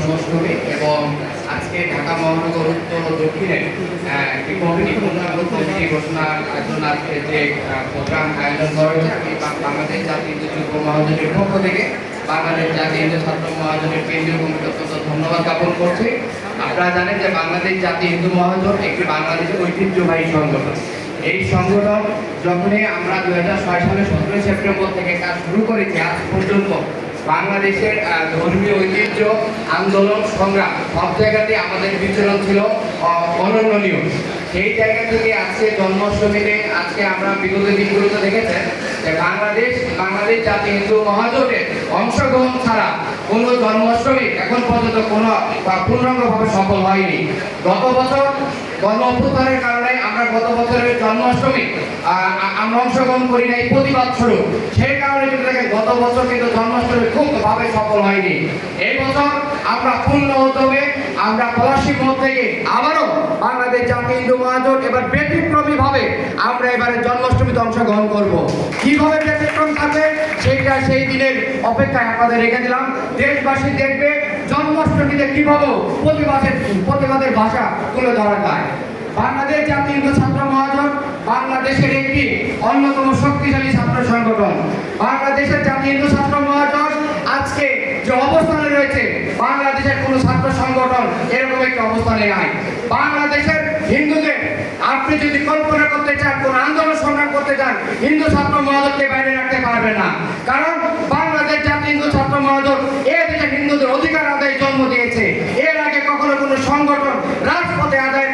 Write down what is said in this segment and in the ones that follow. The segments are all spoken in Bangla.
জন্মাষ্টমী এবং আজকে ঢাকা মহানগর উত্তর ও দক্ষিণে একটি কমিটি ঘোষণার জন্য আজকে যে প্রোগ্রাম আয়োজন করা হয়েছে, আমি বাংলাদেশ জাতীয় হিন্দু যুব মহাজনের পক্ষ থেকে বাংলাদেশ জাতীয় হিন্দু ছাত্র মহাজনের কেন্দ্রীয় কমিটি অত্যন্ত ধন্যবাদ জ্ঞাপন করছি। আপনারা জানেন যে বাংলাদেশ জাতীয় হিন্দু মহাজন একটি বাংলাদেশের ঐতিহ্যবাহী সংগঠন। এই সংগঠন যখনই আমরা 2006 সালে 17 সেপ্টেম্বর থেকে কাজ শুরু করেছি, আজ পর্যন্ত বাংলাদেশের ধর্মীয় ঐতিহ্য, আন্দোলন, সংগ্রাম সব জায়গাতে আমাদের বিচরণ ছিল অনন্যনীয়। সেই জায়গা থেকে আজকে জন্মাষ্টমীতে আজকে আমরা বিগত দিনগুলোতে দেখেছেন যে বাংলাদেশ জাতীয় হিন্দু মহাজোটের অংশগ্রহণ ছাড়া কোনো জন্মাষ্টমী এখন পর্যন্ত কোনো পূর্ণাঙ্গভাবে সফল হয়নি। গত বছর গণ অভ্যুত্থানের কারণে আমরা গত বছরের জন্মাষ্টমী আমরা অংশগ্রহণ করি নাই প্রতিবাদ স্বরূপ। সেই কারণে কিন্তু দেখেন গত বছর কিন্তু জন্মাষ্টমী খুবভাবে সফল হয়নি। এই বছর আমরা পূর্ণ উদ্যোগে আমরা পলাশী মোড় থেকে আবারও বাংলাদেশ জাতীয় হিন্দু মহাজোট এবার ব্যতিক্রমী ভাবে আমরা এবারে জন্মাষ্টমীতে অংশগ্রহণ করব। কিভাবে ব্যতিক্রম থাকবে সেইটা সেই দিনের অপেক্ষায় আপনাদের রেখে দিলাম। দেশবাসী দেখবে জন্মাষ্টমীতে কিভাবে প্রতিবাদের ভাষা তুলে ধরা যায়। বাংলাদেশ জাতীয় হিন্দু ছাত্র মহাজোট বাংলাদেশের একটি অন্যতম শক্তিশালী ছাত্র সংগঠন। বাংলাদেশের জাতীয় হিন্দু ছাত্র মহাজোট আজকে যে অবস্থানে রয়েছে, বাংলাদেশের কোনো ছাত্র সংগঠন এরকম একটি অবস্থানে নাই। বাংলাদেশের হিন্দুদের আপনি যদি কল্পনা করতে চান, কোন আন্দোলন সংগ্রাম করতে চান, হিন্দু ছাত্র মহাজোটকে বাইরে রাখতে পারবে না। কারণ বাংলাদেশ জাতীয় হিন্দু ছাত্র মহাজোট এ দেশে হিন্দুদের অধিকার আদায়ের জন্ম দিয়েছে। এর আগে কখনো কোনো সংগঠন রাজপথে আদায়ের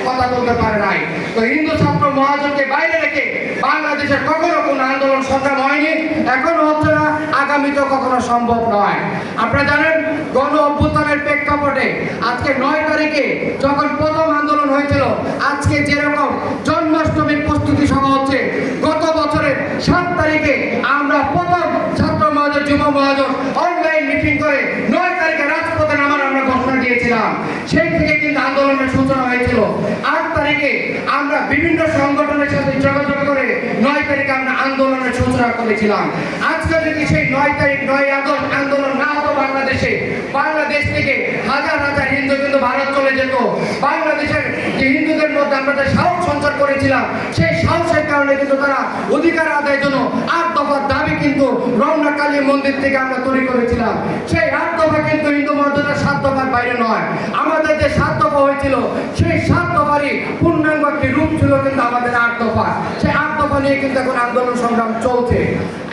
কথা বলতে পারে নাই। তো হিন্দু ছাত্র মহাজোটকে বাইরে রেখে বাংলাদেশের কখনো কোনো আন্দোলন সংগ্রাম হয়নি, এখনো হচ্ছে না, আগামীতেও কখনো সম্ভব নয়। আপনারা জানেন গণ অভ্যুত্থানের প্রেক্ষাপটে আজকে 9 তারিখে যখন প্রথম আন্দোলন হয়েছিল, আজকে যেরকম জন্মাষ্টমীর প্রস্তুতি সভা হচ্ছে, গত বছরের 7 তারিখে আমরা প্রথম ছাত্র মহাজোট যুব মহাজোট অনলাইন মিটিং করে 9 তারিখে রাজপথে নামার আমরা ঘোষণা দিয়েছিলাম। সেই থেকে কিন্তু আন্দোলনের সূচনা হয়েছিল। 8 তারিখে আমরা বিভিন্ন সংগঠনের সাথে যোগাযোগ করে 9 তারিখে আমরা আন্দোলনের সূচনা করেছিলাম। আজকে যদি সেই 9 তারিখ 9 আগস্ট আন্দোলন না হতো বাংলাদেশে, বাংলাদেশ থেকে হাজার হাজার হিন্দু কিন্তু ভারত চলে যেত। বাংলাদেশের যে হিন্দুদের মধ্যে আমরা যে সাহস সঞ্চার করেছিলাম, সেই সাহসের কারণে কিন্তু তারা অধিকার আদায়ের জন্য 8 দফার দাবি কিন্তু রমনা কালী মন্দির থেকে আমরা তৈরি করেছিলাম। সেই 8 দফা কিন্তু হিন্দু মহাজোটের 7 দফার বাইরে নয়। আমাদের যে 7 দফা হয়েছিল, সেই 7 দফারই পূর্ণাঙ্গ একটি রূপ ছিল কিন্তু আমাদের 8 দফা। সেই 8 দফা নিয়ে কিন্তু এখন আন্দোলন সংগ্রাম চলছে।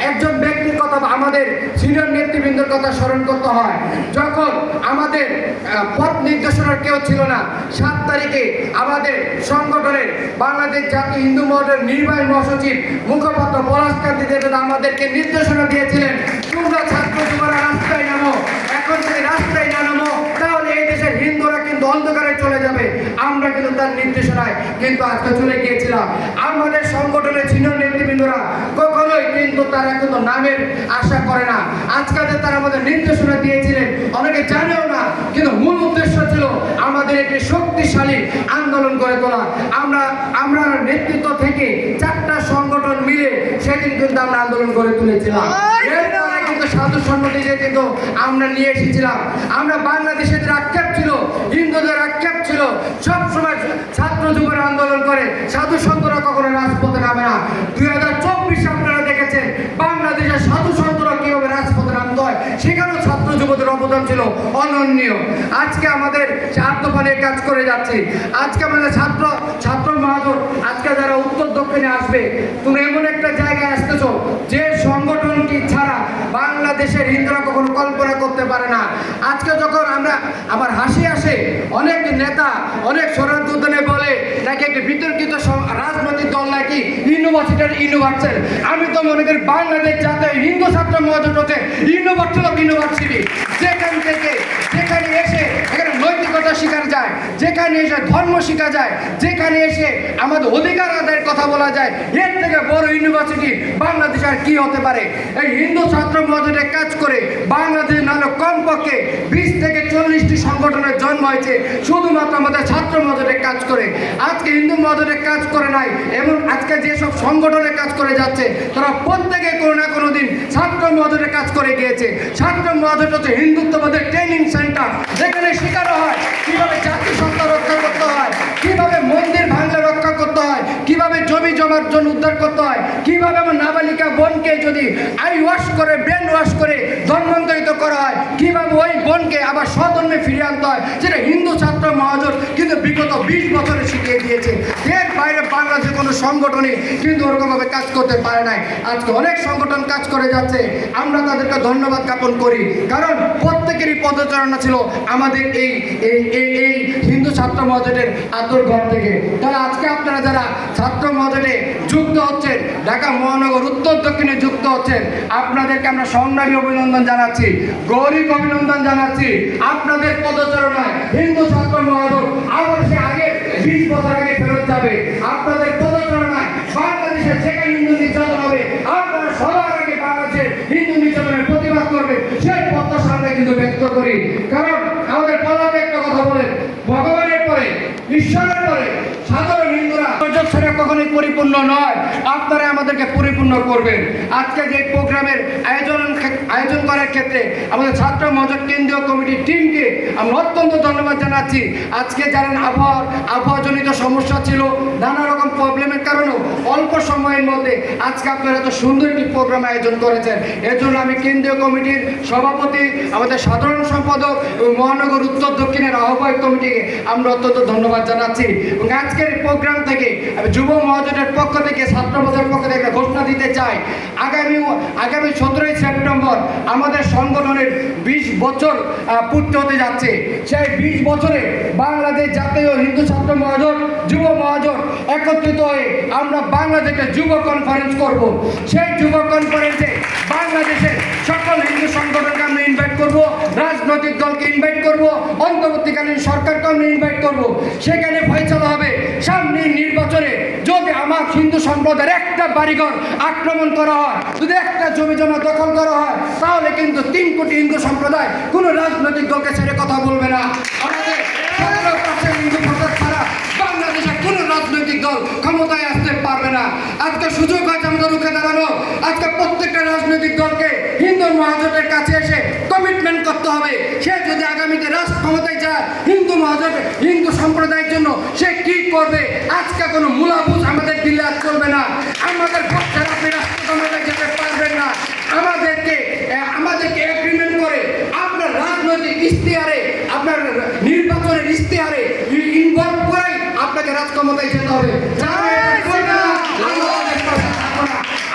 একজন ব্যক্তির কথা, আমাদের সিনিয়র নেতৃবৃন্দের কথা স্মরণ করতে হয়। যখন আমাদের পথ নির্দেশনার কেউ ছিল না, 7 তারিখে আমাদের সংগঠনের বাংলাদেশ জাতীয় হিন্দু মহাজোটের নির্বাহী মহাসচিব মুখপাত্র পলাশকান্তি দেবতা আমাদেরকে নির্দেশনা দিয়েছিলেন, তোমরা ছাত্র যুবরা রাস্তায় নামো। এখন যদি রাস্তায় না নামো তাহলে এই দেশের হিন্দুরা কিন্তু অন্ধকারে চলে যাবে। আমরা কিন্তু তার নির্দেশনায় কিন্তু আজকে চলে গিয়েছিলাম। আমাদের সংগঠনের সিনিয়র নেতৃবৃন্দরা কখনোই কিন্তু তারা কিন্তু নামের আশা করে না। আজকে তারা আমাদের নির্দেশনা দিয়েছিলেন, অনেকে জানেও না, কিন্তু মূল উদ্দেশ্য ছিল আমাদের একটি শক্তিশালী আন্দোলন করে তোলা। আমরা নেতৃত্ব থেকে 4টা সংগঠন মিলে সেদিন কিন্তু আমরা আন্দোলন করে তুলেছিলাম। এরপরে কিন্তু সাধু সন্ন্যাসীদের কিন্তু আমরা নিয়ে এসেছিলাম। আমরা বাংলাদেশের আক্ষেপ ছিল, হিন্দুদের আক্ষেপ ছিল, সবসময় ছাত্র যুবরা আন্দোলন করে, সাধু সন্তরা কখনো রাজপথে নামে না। 2024 আপনারা দেখেছেন বাংলাদেশের সাধু সন্তরা কিভাবে রাজপথে নামতে হয়, সেখানেও ছাত্র যুবদের অবদান ছিল অনন্য। আজকে আমাদের 4 দফা নিয়ে কাজ করে যাচ্ছি। আজকে আমাদের ছাত্র মহাজোট আজকে যারা উত্তর দক্ষিণে আসবে, তুমি এমন একটা জায়গায় আসতেছো যে সংগঠনটি ছাড়া বাংলাদেশের হিন্দুরা কখনো কল্পনা করতে পারে না। আজকে যখন আমার হাসি আসে, অনেক নেতা অনেক সরাসরি বলে নাকি একটি বিতর্কিত রাজনৈতিক দল নাকি ইউনিভার্সাল। আমি তো মনে করি বাংলাদেশ জাতীয় হিন্দু ছাত্র মহাজোট হচ্ছে ইউনিভার্সিটি, যেখানে এসে এখানে নৈতিকতা শেখা যায়, যেখানে এসে ধর্ম শেখা যায়, যেখানে এসে আমাদের অধিকার আদায়ের কথা বলা যায়। এর থেকে বড় ইউনিভার্সিটি বাংলাদেশ আর কি হতে পারে? এই হিন্দু ছাত্র মহাজোটে কাজ করে বাংলাদেশ নাহলে কমপক্ষে 20 থেকে 40 20টি সংগঠনের জন্ম হয়েছে শুধুমাত্র আমাদের ছাত্র মহাজোটের কাজ করে। আজকে হিন্দু মহাজোটের কাজ করে নাই, এবং আজকে যেসব সংগঠনের কাজ করে যাচ্ছে তারা প্রত্যেকে কোনো না কোনো দিন ছাত্র মহাজোটের কাজ করে গিয়েছে। ছাত্র মহাজোট হচ্ছে হিন্দুত্ববাদের ট্রেনিং সেন্টার, যেখানে শেখানো হয় কিভাবে জাতিসত্তা রক্ষা করতে হয়, কিভাবে মন্দির ভাঙলে রক্ষা করতে হয়, কিভাবে জমি জমার জন্য উদ্ধার করতে হয়, কিভাবে আমার নাবালিকা বোনকে যদি আই ওয়াশ করে ব্রেন ওয়াশ করে ধর্মান্তরিত করা হয়, কিভাবে ওই বোনকে আবার স্বধর্মে ফিরিয়ে আনতে হয়, সেটা হিন্দু ছাত্র মহাজোট কিন্তু বিগত 20 বছরে শিখিয়ে দিয়েছে। এর বাইরে বাংলাদেশের কোনো সংগঠনই কিন্তু ওরকমভাবে কাজ করতে পারে নাই। আজকে অনেক সংগঠন কাজ করে যাচ্ছে, আমরা তাদেরকে ধন্যবাদ জ্ঞাপন করি, কারণ প্রত্যেকেরই পদচারণা ছিল আমাদের এই এই হিন্দু ছাত্র মহাজোটের আন্তর্ঘর থেকে। তাহলে আজকে আপনারা যারা ছাত্র মহাজোটে যুক্ত হচ্ছেন, ঢাকা মহানগর উত্তর দক্ষিণে যুক্ত হচ্ছেন, আপনাদেরকে আমরা সংগ্রামী অভিনন্দন জানাচ্ছি, গৌরব অভিনন্দন জানাচ্ছি। আপনাদের পদচারণায় হিন্দু ছাত্র মহাজোট আবার সে আগে 20 বছর আগে ফেরত যাবে। আপনাদের পদচারণায় বাংলাদেশের যেখানে হিন্দু নির্যাতন হবে, আপনারা সবার আগে বাংলাদেশের হিন্দু নির্যাতনের প্রতিবাদ করবে, সেই প্রত্যাশা আমরা কিন্তু ব্যক্ত করি। কারণ আমাদের প্রধান একটা কথা বলেন, ভগবানের পরে ঈশ্বরের পরে সাধারণ হিন্দুরা সেটা কখনোই পরিপূর্ণ নয়, আপনারা আমাদেরকে পরিপূর্ণ করবেন। আজকে যে প্রোগ্রামের আয়োজন করার ক্ষেত্রে আমাদের ছাত্র মহাজোট কেন্দ্রীয় কমিটির টিমকে আমরা অত্যন্ত ধন্যবাদ জানাচ্ছি। আজকে জানেন আবহাওয়াজনিত সমস্যা ছিল, নানা রকম প্রবলেমের কারণেও অল্প সময়ের মধ্যে আজকে আপনারা এত সুন্দর একটি প্রোগ্রাম আয়োজন করেছেন। এর জন্য আমি কেন্দ্রীয় কমিটির সভাপতি, আমাদের সাধারণ সম্পাদক এবং মহানগর উত্তর দক্ষিণের আহ্বায়ক কমিটিকে আমরা অত্যন্ত ধন্যবাদ জানাচ্ছি। এবং আজকের এই প্রোগ্রাম থেকে আমি যুব মহাজোটের পক্ষ থেকে, ছাত্র মহাজোটের পক্ষ থেকে একটা ঘোষণা দিতে চাই। আগামী 17ই সেপ্টেম্বর আমাদের সংগঠনের 20 বছর পূর্তি হতে যাচ্ছে। সেই 20 বছরে বাংলাদেশ জাতীয় হিন্দু ছাত্র মহাজোট, যুব মহাজোট একত্রিত হয়ে আমরা বাংলাদেশে যুব কনফারেন্স করব। সেই যুব কনফারেন্সে বাংলাদেশের সকল হিন্দু সংগঠনকে আমরা ইনভাইট করব, রাজনৈতিক দলকে ইনভাইট করব, অন্তর্বর্তীকালীন সরকারকে আমরা ইনভাইট করব। সেখানে ফয়সালা হবে সামনে নির্বাচনে যদি আমার হিন্দু সম্প্রদায়ের একটা বাড়িঘর আক্রমণ করা হয়, যদি একটা জমি জমা দখল করা হয়, তাহলে কিন্তু 3 কোটি হিন্দু সম্প্রদায় কোনো রাজনৈতিক দলকে ছেড়ে কথা বলবে না। আমাদের 17% হিন্দু ভোটার ছাড়া বাংলাদেশে কোনো রাজনৈতিক দল ক্ষমতায় আসতে পারবে না। আজকে সুযোগ হয়েছে আমাদের রুখে দাঁড়ানো। আজকে প্রত্যেকটা রাজনৈতিক দলকে হিন্দু মহাজোটের কাছে এসে কমিটমেন্ট করতে হবে। সে যদি আগামীতে রাষ্ট্র ক্ষমতায় যায়, হিন্দু মহাজোট হিন্দু সম্প্রদায়ের জন্য সে কি করবে, আজকে কোনো মূলাবুজ আমাদের দিলে আর চলবে না। আমাদের ভোট ছাড়া আপনি রাষ্ট্র ক্ষমতায় যেতে পারবেন না। আমাদেরকে এগ্রিমেন্ট করে আপনার রাজনৈতিক ইশতেহারে, আপনার নির্বাচনের ইশতেহারে ইনভলভ করে আপনাকে রাজ ক্ষমতায় যেতে হবে।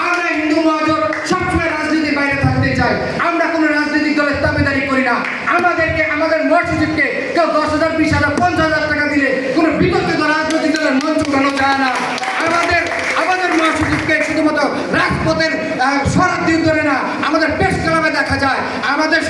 আমরা হিন্দু মহাজোট সবসময় রাজনীতির বাইরে থাকতে চাই। আমরা কোনো রাজনৈতিক দলের দাবিদারি করি না। আমাদেরকে, আমাদের মহাসচিবকে কেউ 10,000, 20,000, 50,000 টাকা দিলে কোনো বিতর্কিত রাজনৈতিক দলের মঞ্চ উঠানো যায় না। আমাদের মহাসচিবকে শুধুমাত্র রাজপথের শরাব্দী ধরে না, আমাদের প্রেস ক্লাবে দেখা যায়, আমাদের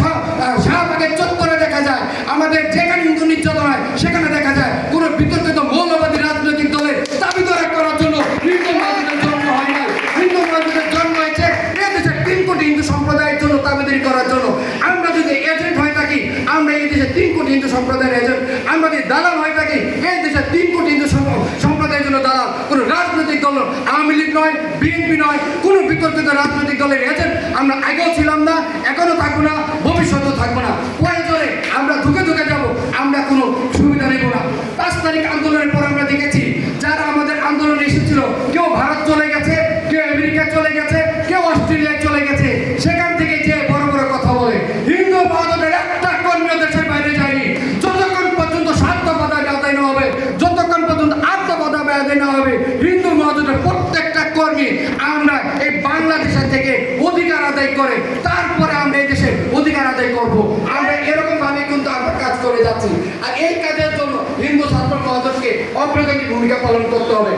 শাহবাগের চত্বরে দেখা যায়, আমাদের যেখানে হিন্দু নির্যাতন হয় সেখানে দেখা যায়। কোনো বিতর্কিত মৌলবাদী রাজনৈতিক দলের দাবিদারি করার জন্য হিন্দু মহাজোটের জন্ম হয় না। হিন্দু মহাজোটের জন্ম হয়েছে এই দেশের 3 কোটি হিন্দু সম্প্রদায়ের জন্য দাবিদারি করার জন্য। আমরা যদি এজেন্ট হয়ে থাকি, আমরা এই দেশের 3 কোটি হিন্দু সম্প্রদায়ের এজেন্ট। আমরা যদি দালাল হয়ে থাকি, এই দেশের 3 কোটি হিন্দু সম্প্রদায়ের জন্য দালাল। কোনো রাজনৈতিক দল, আওয়ামী লীগ নয়, বিএনপি নয়, কোনো বিতর্কিত রাজনৈতিক দলের এজেন্ট আমরা আগেও ছিলাম না, এখনো থাকবো না, ভবিষ্যতেও থাকবো না। প্রয়োজনে আমরা ধুকে যাব, আমরা কোনো সুবিধা নেব না। 5 তারিখ আন্দোলনের পর আমরা দেখেছি যারা আমাদের আন্দোলনে এসেছিল, কেউ ভারত চলে গেছে, কেউ আমেরিকা চলে গেছে, কেউ অস্ট্রেলিয়ায় চলে গেছে। সেখান থেকে যে বড় বড় কথা বলে, হিন্দু মহাজোটের একটা কর্মীও দেশের বাইরে যায়নি। যতক্ষণ পর্যন্ত স্বার্থবাদা আদায় না হবে, যতক্ষণ পর্যন্ত আত্মবাদা আদায় না হবে, হিন্দু মহাজোটের প্রত্যেকটা কর্মী আমরা এই বাংলাদেশের থেকে অধিকার আদায় করে তারপরে আমরা এই দেশের অধিকার আদায় করব। আমরা এরকম ভাবে কিন্তু আমরা কাজ করে যাচ্ছি। আর এই কাজের জন্য হিন্দু ছাত্র মহাজোটকে অগ্রগতি ভূমিকা পালন করতে হবে।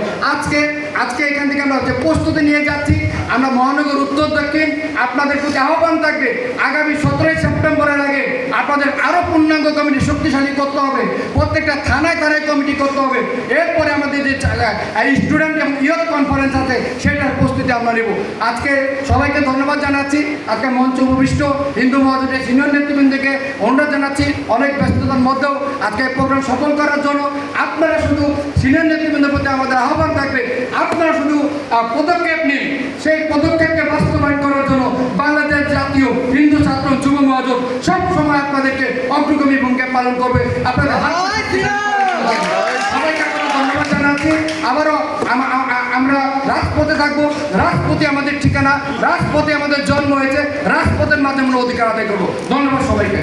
আজকে এখান থেকে আমরা যে প্রস্তুতি নিয়ে যাচ্ছি, আমরা মহানগর উত্তর দক্ষিণ আপনাদের প্রতি আহ্বান থাকবে, আগামী 17ই সেপ্টেম্বরের আগে আপনাদের আরও পূর্ণাঙ্গ কমিটি শক্তিশালী করতে হবে, প্রত্যেকটা থানায় থানায় কমিটি করতে হবে। এরপরে আমাদের যে স্টুডেন্ট এবং ইয়ুথ কনফারেন্স আছে সেটার প্রস্তুতি আমরা নেব। আজকে সবাইকে ধন্যবাদ জানাচ্ছি। আজকে মঞ্চ উপবিষ্ট হিন্দু মহাজোটের সিনিয়র নেতৃবৃন্দকে অনুরোধ জানাচ্ছি, অনেক ব্যস্ততার মধ্যেও আজকে প্রোগ্রাম সফল করার জন্য আপনারা শুধু সিনিয়র নেতৃবৃন্দের প্রতি আমাদের আহ্বান থাকবে, আপনারা শুধু পদক্ষেপ নিন। সেই পদক্ষেপকে বাস্তবায়ন করার জন্য বাংলাদেশ জাতীয় হিন্দু ছাত্র যুব মহাজোট সব সময় আপনাদেরকে অগ্রগামী ভূমিকা পালন করবে। আপনাদের সবাইকে ধন্যবাদ জানাচ্ছি। আবারও আমরা রাজপথে থাকবো, রাজপথে আমাদের ঠিকানা, রাজপথে আমাদের জন্ম হয়েছে, রাজপথের মাধ্যমে আমরা অধিকার আদায় করবো। ধন্যবাদ সবাইকে।